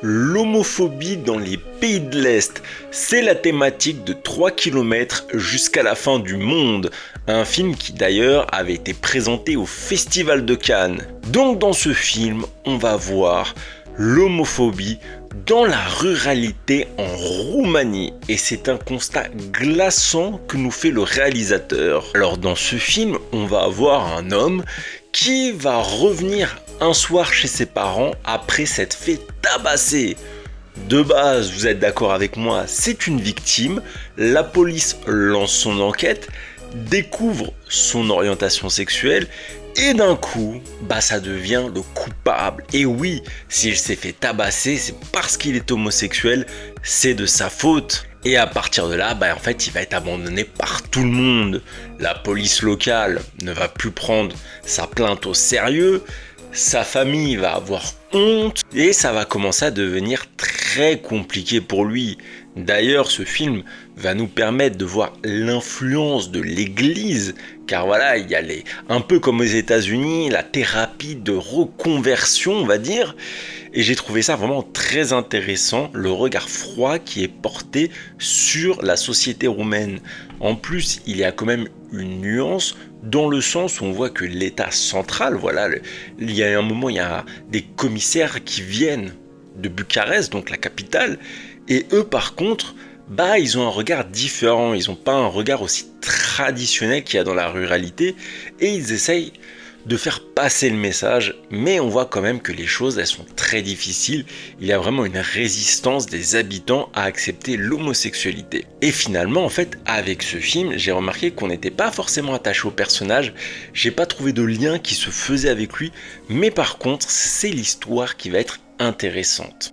L'homophobie dans les pays de l'Est, c'est la thématique de 3 km jusqu'à la fin du monde, un film qui d'ailleurs avait été présenté au Festival de Cannes. Donc dans ce film, on va voir l'homophobie dans la ruralité en Roumanie et c'est un constat glaçant que nous fait le réalisateur. Alors dans ce film, on va avoir un homme qui va revenir un soir chez ses parents après s'être fait tabasser. De base, vous êtes d'accord avec moi, c'est une victime, la police lance son enquête, découvre son orientation sexuelle et d'un coup, ça devient le coupable. Et oui, s'il s'est fait tabasser, c'est parce qu'il est homosexuel, c'est de sa faute. Et à partir de là, en fait, il va être abandonné par tout le monde. La police locale ne va plus prendre sa plainte au sérieux, sa famille va avoir honte et ça va commencer à devenir très compliqué pour lui. D'ailleurs, ce film va nous permettre de voir l'influence de l'Église, car voilà, il y a un peu comme aux États-Unis, la thérapie de reconversion, on va dire. Et j'ai trouvé ça vraiment très intéressant, le regard froid qui est porté sur la société roumaine. En plus, il y a quand même une nuance dans le sens où on voit que l'État central, il y a un moment, il y a des commissaires qui viennent de Bucarest, donc la capitale, et eux par contre, ils ont un regard différent, ils n'ont pas un regard aussi traditionnel qu'il y a dans la ruralité, et ils essayent de faire passer le message, mais on voit quand même que les choses elles sont très difficiles, il y a vraiment une résistance des habitants à accepter l'homosexualité. Et finalement en fait avec ce film j'ai remarqué qu'on n'était pas forcément attaché au personnage, j'ai pas trouvé de lien qui se faisait avec lui, mais par contre c'est l'histoire qui va être intéressante.